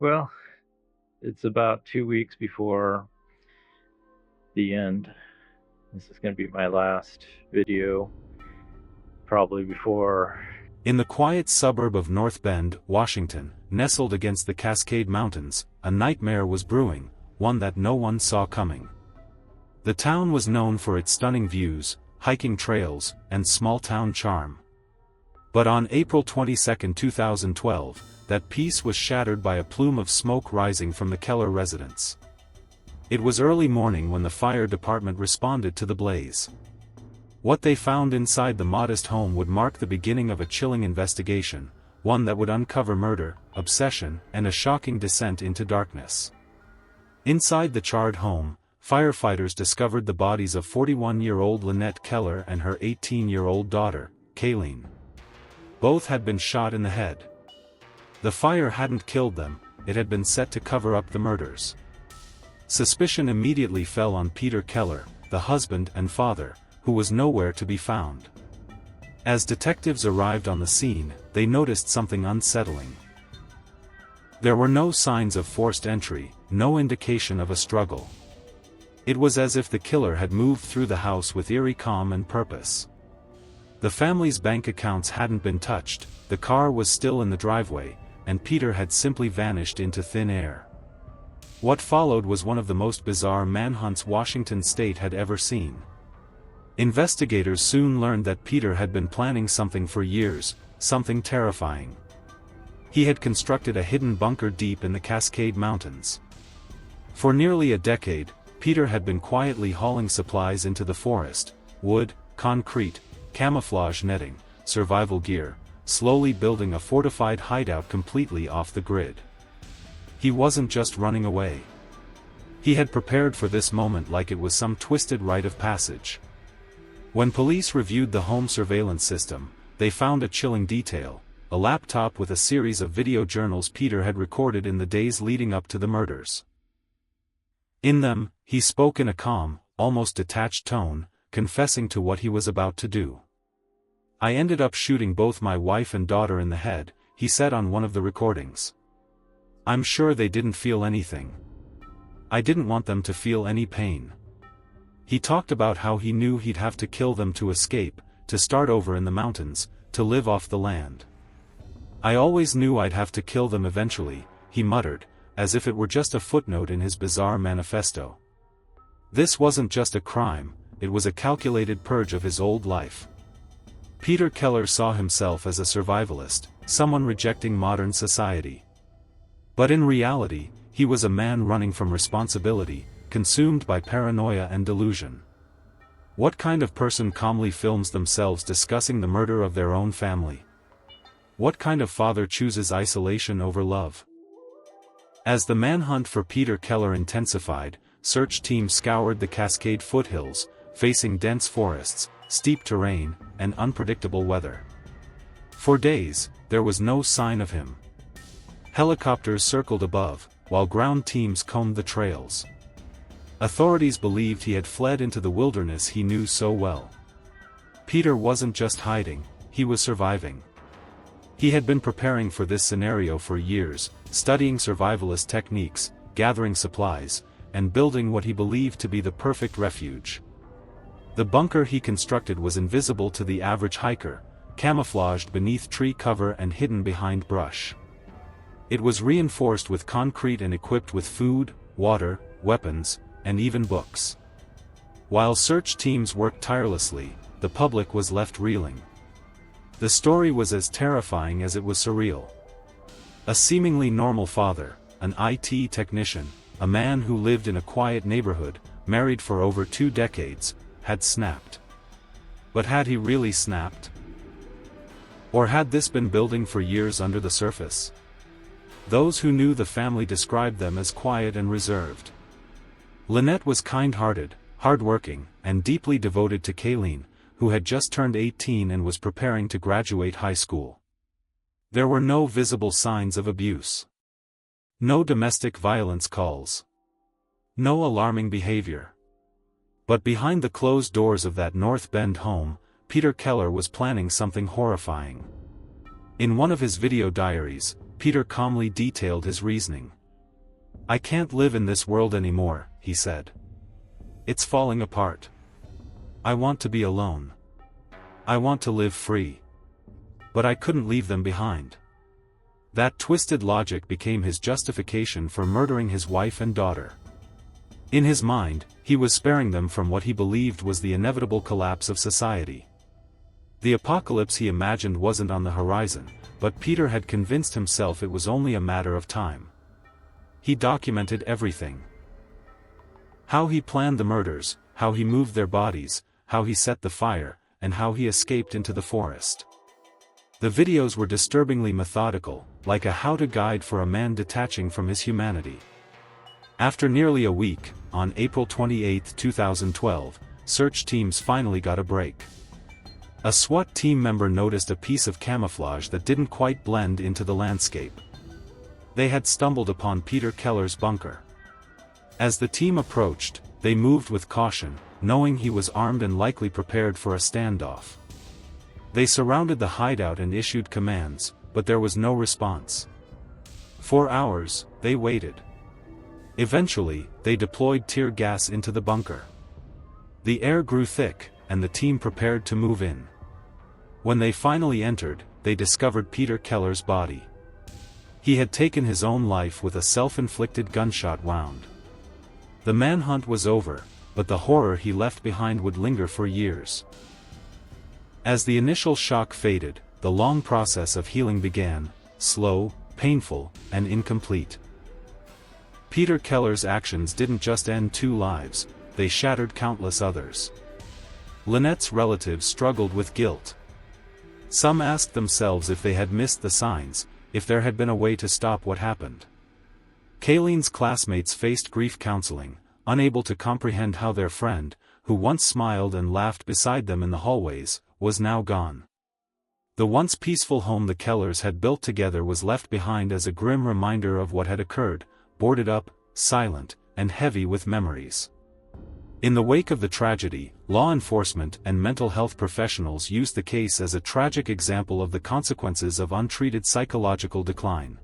Well, it's about 2 weeks before the end. This is going to be my last video, probably before. In the quiet suburb of North Bend, Washington, nestled against the Cascade Mountains, a nightmare was brewing, one that no one saw coming. The town was known for its stunning views, hiking trails, and small-town charm. But on April 22, 2012, that peace was shattered by a plume of smoke rising from the Keller residence. It was early morning when the fire department responded to the blaze. What they found inside the modest home would mark the beginning of a chilling investigation, one that would uncover murder, obsession, and a shocking descent into darkness. Inside the charred home, firefighters discovered the bodies of 41-year-old Lynette Keller and her 18-year-old daughter, Kaylene. Both had been shot in the head. The fire hadn't killed them, it had been set to cover up the murders. Suspicion immediately fell on Peter Keller, the husband and father, who was nowhere to be found. As detectives arrived on the scene, they noticed something unsettling. There were no signs of forced entry, no indication of a struggle. It was as if the killer had moved through the house with eerie calm and purpose. The family's bank accounts hadn't been touched, the car was still in the driveway, and Peter had simply vanished into thin air. What followed was one of the most bizarre manhunts Washington state had ever seen. Investigators soon learned that Peter had been planning something for years, something terrifying. He had constructed a hidden bunker deep in the Cascade Mountains. For nearly a decade, Peter had been quietly hauling supplies into the forest: wood, concrete, camouflage netting, survival gear, slowly building a fortified hideout completely off the grid. He wasn't just running away. He had prepared for this moment like it was some twisted rite of passage. When police reviewed the home surveillance system, they found a chilling detail: a laptop with a series of video journals Peter had recorded in the days leading up to the murders. In them, he spoke in a calm, almost detached tone, confessing to what he was about to do. "I ended up shooting both my wife and daughter in the head," he said on one of the recordings. "I'm sure they didn't feel anything. I didn't want them to feel any pain." He talked about how he knew he'd have to kill them to escape, to start over in the mountains, to live off the land. "I always knew I'd have to kill them eventually," he muttered, as if it were just a footnote in his bizarre manifesto. This wasn't just a crime, it was a calculated purge of his old life. Peter Keller saw himself as a survivalist, someone rejecting modern society. But in reality, he was a man running from responsibility, consumed by paranoia and delusion. What kind of person calmly films themselves discussing the murder of their own family? What kind of father chooses isolation over love? As the manhunt for Peter Keller intensified, search teams scoured the Cascade foothills, facing dense forests, steep terrain, and unpredictable weather. For days, there was no sign of him. Helicopters circled above, while ground teams combed the trails. Authorities believed he had fled into the wilderness he knew so well. Peter wasn't just hiding, he was surviving. He had been preparing for this scenario for years, studying survivalist techniques, gathering supplies, and building what he believed to be the perfect refuge. The bunker he constructed was invisible to the average hiker, camouflaged beneath tree cover and hidden behind brush. It was reinforced with concrete and equipped with food, water, weapons, and even books. While search teams worked tirelessly, the public was left reeling. The story was as terrifying as it was surreal. A seemingly normal father, an IT technician, a man who lived in a quiet neighborhood, married for over 2 decades, had snapped. But had he really snapped? Or had this been building for years under the surface? Those who knew the family described them as quiet and reserved. Lynette was kind-hearted, hard-working, and deeply devoted to Kaylene, who had just turned 18 and was preparing to graduate high school. There were no visible signs of abuse. No domestic violence calls. No alarming behavior. But behind the closed doors of that North Bend home, Peter Keller was planning something horrifying. In one of his video diaries, Peter calmly detailed his reasoning. "I can't live in this world anymore," he said. "It's falling apart. I want to be alone. I want to live free. But I couldn't leave them behind." That twisted logic became his justification for murdering his wife and daughter. In his mind, he was sparing them from what he believed was the inevitable collapse of society. The apocalypse he imagined wasn't on the horizon, but Peter had convinced himself it was only a matter of time. He documented everything. How he planned the murders, how he moved their bodies, how he set the fire, and how he escaped into the forest. The videos were disturbingly methodical, like a how-to guide for a man detaching from his humanity. After nearly a week, on April 28, 2012, search teams finally got a break. A SWAT team member noticed a piece of camouflage that didn't quite blend into the landscape. They had stumbled upon Peter Keller's bunker. As the team approached, they moved with caution, knowing he was armed and likely prepared for a standoff. They surrounded the hideout and issued commands, but there was no response. For hours, they waited. Eventually, they deployed tear gas into the bunker. The air grew thick, and the team prepared to move in. When they finally entered, they discovered Peter Keller's body. He had taken his own life with a self-inflicted gunshot wound. The manhunt was over, but the horror he left behind would linger for years. As the initial shock faded, the long process of healing began, slow, painful, and incomplete. Peter Keller's actions didn't just end 2 lives, they shattered countless others. Lynette's relatives struggled with guilt. Some asked themselves if they had missed the signs, if there had been a way to stop what happened. Kaylene's classmates faced grief counseling, unable to comprehend how their friend, who once smiled and laughed beside them in the hallways, was now gone. The once peaceful home the Kellers had built together was left behind as a grim reminder of what had occurred, boarded up, silent, and heavy with memories. In the wake of the tragedy, law enforcement and mental health professionals used the case as a tragic example of the consequences of untreated psychological decline.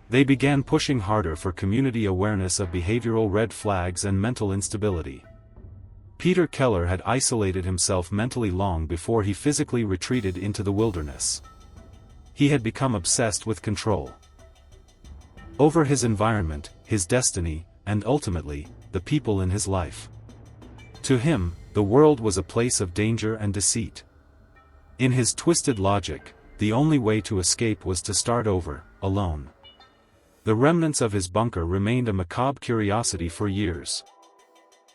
They began pushing harder for community awareness of behavioral red flags and mental instability. Peter Keller had isolated himself mentally long before he physically retreated into the wilderness. He had become obsessed with control over his environment, his destiny, and ultimately, the people in his life. To him, the world was a place of danger and deceit. In his twisted logic, the only way to escape was to start over, alone. The remnants of his bunker remained a macabre curiosity for years.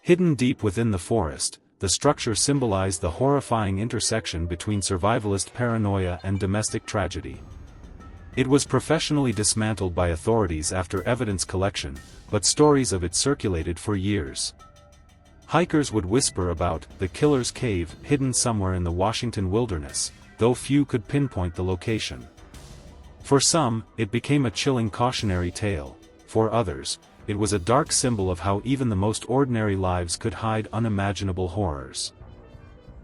Hidden deep within the forest, the structure symbolized the horrifying intersection between survivalist paranoia and domestic tragedy. It was professionally dismantled by authorities after evidence collection, but stories of it circulated for years. Hikers would whisper about the Killer's Cave hidden somewhere in the Washington wilderness, though few could pinpoint the location. For some, it became a chilling cautionary tale. For others, it was a dark symbol of how even the most ordinary lives could hide unimaginable horrors.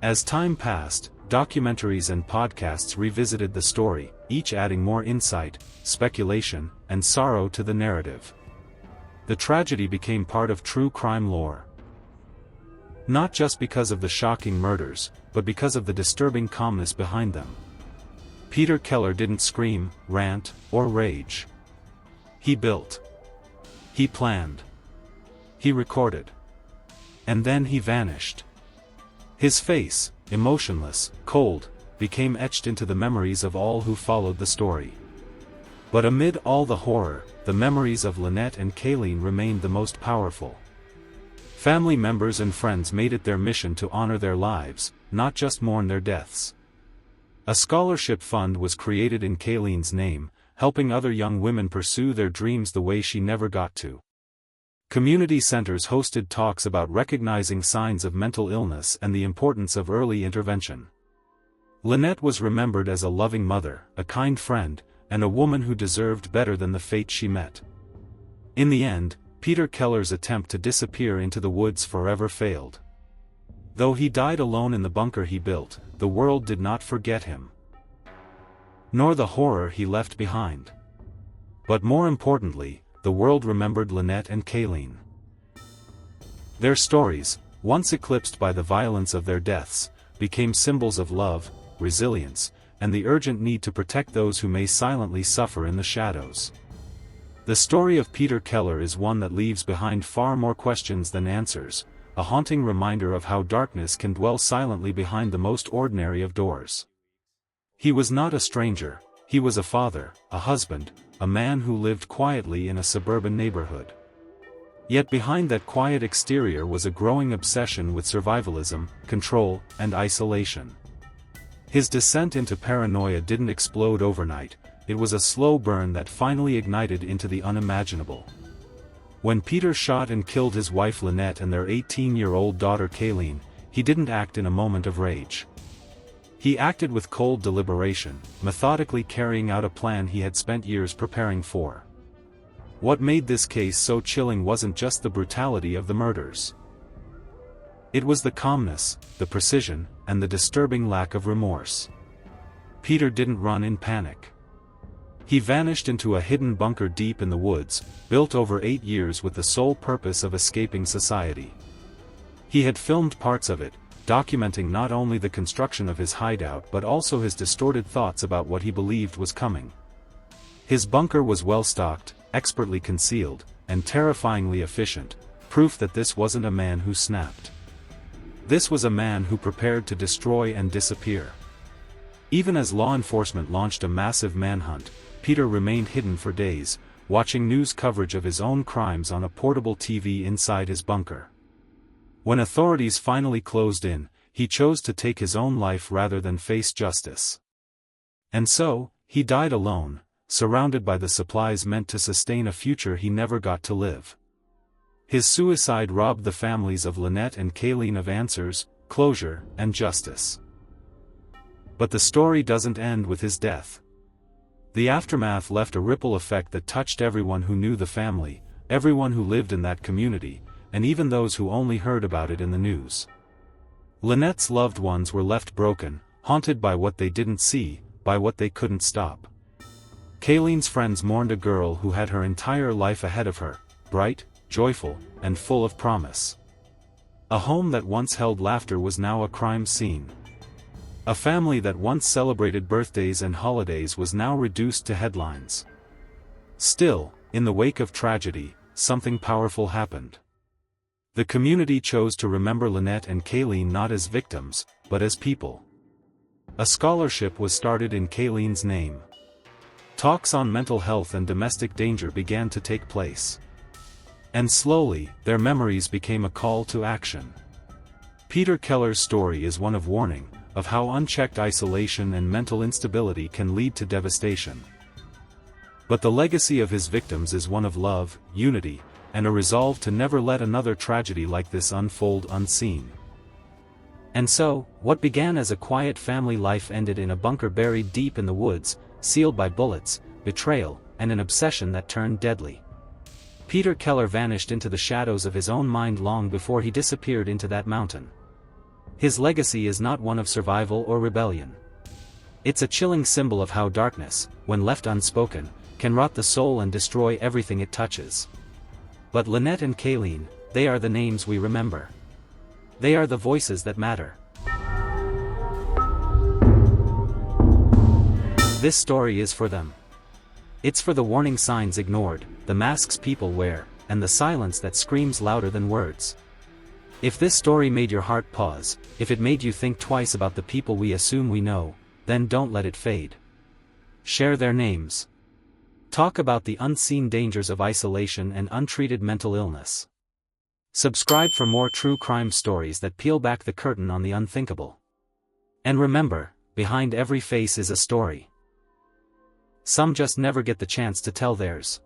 As time passed, documentaries and podcasts revisited the story, each adding more insight, speculation, and sorrow to the narrative. The tragedy became part of true crime lore. Not just because of the shocking murders, but because of the disturbing calmness behind them. Peter Keller didn't scream, rant, or rage. He built. He planned. He recorded. And then he vanished. His face, emotionless, cold, became etched into the memories of all who followed the story. But amid all the horror, the memories of Lynette and Kaylene remained the most powerful. Family members and friends made it their mission to honor their lives, not just mourn their deaths. A scholarship fund was created in Kaylene's name, helping other young women pursue their dreams the way she never got to. Community centers hosted talks about recognizing signs of mental illness and the importance of early intervention. Lynette was remembered as a loving mother, a kind friend, and a woman who deserved better than the fate she met. In the end, Peter Keller's attempt to disappear into the woods forever failed. Though he died alone in the bunker he built, the world did not forget him. Nor the horror he left behind. But more importantly, the world remembered Lynette and Kaylene. Their stories, once eclipsed by the violence of their deaths, became symbols of love, resilience, and the urgent need to protect those who may silently suffer in the shadows. The story of Peter Keller is one that leaves behind far more questions than answers, a haunting reminder of how darkness can dwell silently behind the most ordinary of doors. He was not a stranger, he was a father, a husband, a man who lived quietly in a suburban neighborhood. Yet behind that quiet exterior was a growing obsession with survivalism, control, and isolation. His descent into paranoia didn't explode overnight, it was a slow burn that finally ignited into the unimaginable. When Peter shot and killed his wife Lynette and their 18-year-old daughter Kaylene, he didn't act in a moment of rage. He acted with cold deliberation, methodically carrying out a plan he had spent years preparing for. What made this case so chilling wasn't just the brutality of the murders. It was the calmness, the precision, and the disturbing lack of remorse. Peter didn't run in panic. He vanished into a hidden bunker deep in the woods, built over 8 years with the sole purpose of escaping society. He had filmed parts of it, documenting not only the construction of his hideout but also his distorted thoughts about what he believed was coming. His bunker was well stocked, expertly concealed, and terrifyingly efficient, proof that this wasn't a man who snapped. This was a man who prepared to destroy and disappear. Even as law enforcement launched a massive manhunt, Peter remained hidden for days, watching news coverage of his own crimes on a portable TV inside his bunker. When authorities finally closed in, he chose to take his own life rather than face justice. And so, he died alone, surrounded by the supplies meant to sustain a future he never got to live. His suicide robbed the families of Lynette and Kaylene of answers, closure, and justice. But the story doesn't end with his death. The aftermath left a ripple effect that touched everyone who knew the family, everyone who lived in that community, and even those who only heard about it in the news. Lynette's loved ones were left broken, haunted by what they didn't see, by what they couldn't stop. Kaylene's friends mourned a girl who had her entire life ahead of her, bright, joyful, and full of promise. A home that once held laughter was now a crime scene. A family that once celebrated birthdays and holidays was now reduced to headlines. Still, in the wake of tragedy, something powerful happened. The community chose to remember Lynette and Kaylene not as victims, but as people. A scholarship was started in Kaylene's name. Talks on mental health and domestic danger began to take place. And slowly, their memories became a call to action. Peter Keller's story is one of warning, of how unchecked isolation and mental instability can lead to devastation. But the legacy of his victims is one of love, unity, and a resolve to never let another tragedy like this unfold unseen. And so, what began as a quiet family life ended in a bunker buried deep in the woods, sealed by bullets, betrayal, and an obsession that turned deadly. Peter Keller vanished into the shadows of his own mind long before he disappeared into that mountain. His legacy is not one of survival or rebellion. It's a chilling symbol of how darkness, when left unspoken, can rot the soul and destroy everything it touches. But Lynette and Kaylene, they are the names we remember. They are the voices that matter. This story is for them. It's for the warning signs ignored, the masks people wear, and the silence that screams louder than words. If this story made your heart pause, if it made you think twice about the people we assume we know, then don't let it fade. Share their names. Talk about the unseen dangers of isolation and untreated mental illness. Subscribe for more true crime stories that peel back the curtain on the unthinkable. And remember, behind every face is a story. Some just never get the chance to tell theirs.